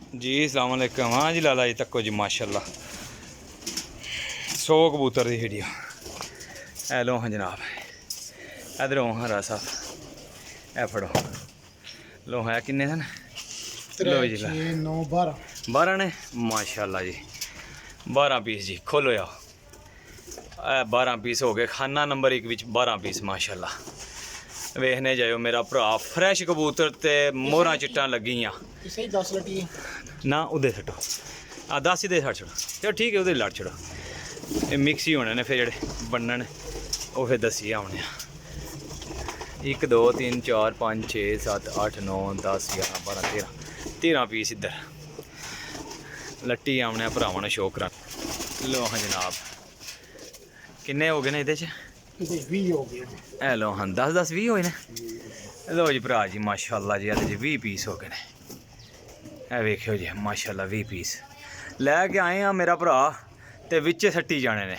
जी अस्सलाम वालेकुम। हाँ जी लाला जी तक्को जी माशाल्लाह 100 कबूतर की वीडियो है। लो हाँ जनाब इधरों हरा साहब ए फड़ो लो है किन्ने सन लो जी 6 9 12 12 ने माशाल्लाह जी 12 पीस जी खोलो जाओ 12 पीस हो गए। खाना नंबर 1 विच 12 पीस माशाल्लाह वेखने जाओ मेरा भरा फ्रैश कबूतर ते मोहरा चिट्टां लगियां इसे ही 10 लटी ना उदे छड्डो 10 ही दे छड़ छोड़ो चलो ठीक है उदे लड़ छोड़ो ये मिक्स ही होने ने फिर जेह्ड़े बनने वो फिर दस्सिए औने 1 2 3 4 5 6 7 8 9 10 11 12 13 पीस इधर लट्टी आमने भरावां ने शो करा। लो हाँ जनाब किन्ने हो गए ने इहदे च 20 हो गए ए लो हाँ 10 10 20 होए ने। लो जी भरा जी माशाल्लाह जी इहदे च 20 पीस हो गए ने। ए वेखियो जी माशाल्लाह 20 पीस लैके आए हाँ मेरा भरा ते विच सट्टी जाने ने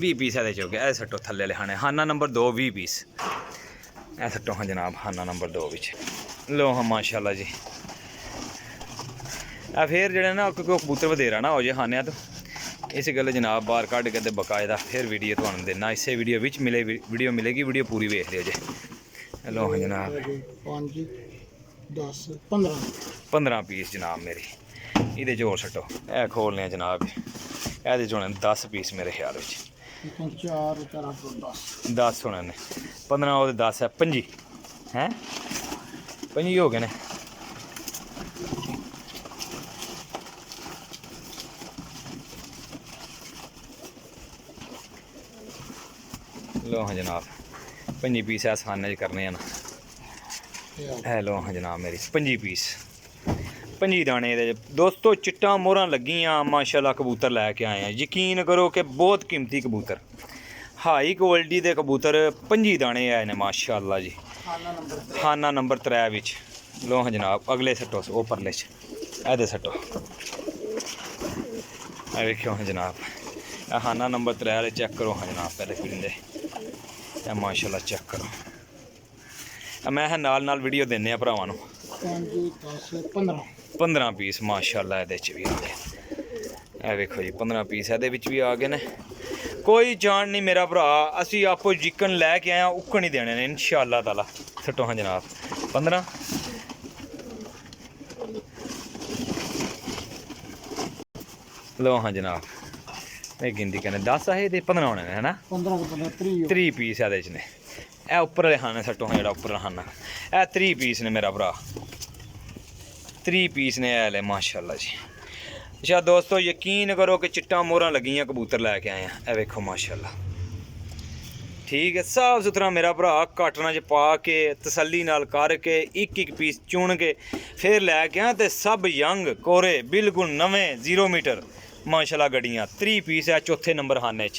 20 पीस एहदे च हो गए। ए सट्टो थल्ले लिखाने हाना नंबर 2 20 पीस ए सट्टो हाँ जनाब हाना नंबर 2 विच। लो हाँ माशाल्लाह जी फिर जेह्ड़े ना कोई कबूतर वधेरा ना हो जाए खाने तो इस गल्ल जनाब बाहर कढ़ के बकायदा फिर वीडियो तुहानूं देना इसे वीडियो विच मिले वीडियो मिलेगी वीडियो पूरी वेख लियो जे। लो हाँ जनाब 5 10 15 पीस जनाब मेरी इहदे च होर सट्टो ए खोलने जनाब एहदे च होने 10 पीस मेरे ख्याल विच 4 4 10 10 होने ने 15 और 10 है 25 हैं 25 हो गए ने। लो हाँ जनाब 25 पीस है खाने च करने ना है। लो हाँ जनाब मेरी 25 पीस 25 दाने ये दोस्तों चिट्टा मोहरा लगियां माशाल्लाह कबूतर लैके आए हैं। यकीन करो कि बहुत कीमती कबूतर हाई क्वालिटी के कबूतर 25 दाने आए ने माशाल्लाह जी खाना नंबर 3 विच। लो हाँ जनाब अगले सट्टो वो परले च एहदे सट्टो वेखियो हाँ जनाब खाना नंबर 3 वाले चेक करो हाँ जनाब पहले पिंदे माशाल्लाह चेक करो मैं नाल नाल वीडियो देने भरावां नूं 5 10 15 15 पीस माशाल्लाह इहदे च भी आ गए। ए वेखो जी 15 पीस इहदे विच भी आ गए ने। कोई जान नहीं मेरा भरा असी आपो जिकन लैके आए उक्कन ही देने ने इंशाअल्लाह ताला। सट्टो हाँ जनाब 15 लो हाँ जनाब मैं गिनती करने 10 है ते 15 होने है ना 15 15 30 पीस एहदे च ने। ए उप्पर खाने सट्टो हाँ जेह्ड़ा उप्पर खाना ए 30 पीस ने मेरा भरा 30 पीस ने ऐ ले माशाल्लाह जी। अच्छा दोस्तों यकीन करो कि चिट्टा मोहरा लगियां कबूतर लैके आए हैं। ए वेखो माशाल्लाह ठीक है साफ सुथरा मेरा भरा काटना च पा के तसल्ली नाल करके एक पीस चुन के फिर लैके आए ते सब यंग कोरे बिल्कुल नवें 0 मीटर माशाल्लाह गड्डियां 30 पीस है चौथे नंबर खाने च।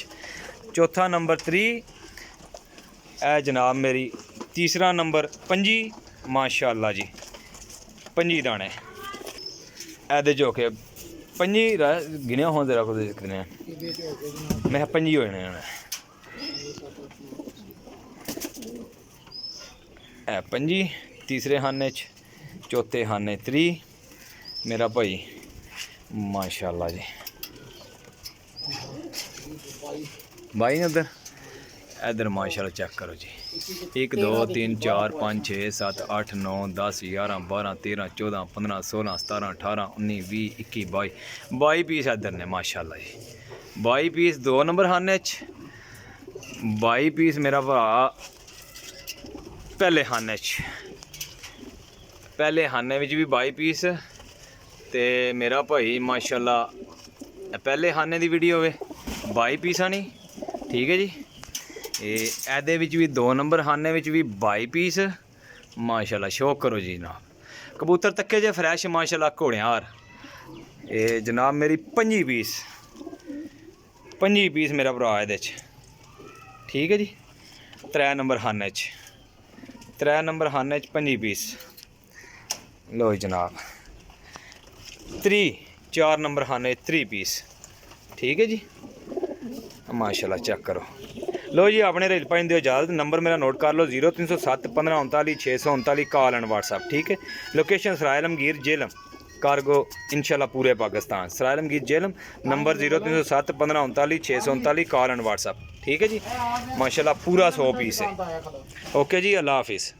चौथा नंबर 3 ए जनाब मेरी तीसरा नंबर 25 माशाल्लाह जी 25 दाने एहदे च ओके 25 गिने हों जरा कुछ कितने मैं 25 हो जाने ए 25 तीसरे खाने च चौथे खाने 3 मेरा भाई माशाल्लाह जी 22 उधर इधर माशाल्लाह चेक करो जी 1 2 3 4 5 6 7 8 9 10 11 12 13 14 15 16 17 18 19 20 21 22 पीस इधर ने माशाल्लाह जी 22 पीस 2 नंबर खाने च 22 पीस मेरा भरा पहले खाने विच भी 22 पीस ते मेरा भाई माशाल्लाह पहले खाने दी वीडियो होवे 22 पीस आनी ठीक है जी। एहदे विच भी 2 नंबर खाने विच भी 22 पीस माशाल्लाह शौक करो जी जनाब कबूतर तक्के जे फ्रैश माशाल्लाह घोड़ियार ये जनाब मेरी 25 पीस मेरा भरा एहदे च ठीक है जी। 3 नंबर खाने च 3 नंबर खाने च 25 पीस। लो जनाब 4 नंबर खाने 3 पीस ठीक है जी माशाल्लाह चेक करो। लो जी अपने रेल पाइन दो इजाज़त नंबर मेरा नोट कर लो 0307 15 39 639 कॉल एंड व्हाट्सअप ठीक है। लोकेशन सराय आलमगीर जेलम कार्गो इंशाल्लाह पूरे Pakistan. Sarai Alamgir Jhelum, number 0307 1539 639, call and WhatsApp. ठीक है जी, माशाल्लाह पूरा 100 पीस है। ओके जी, अल्लाह हाफिज़।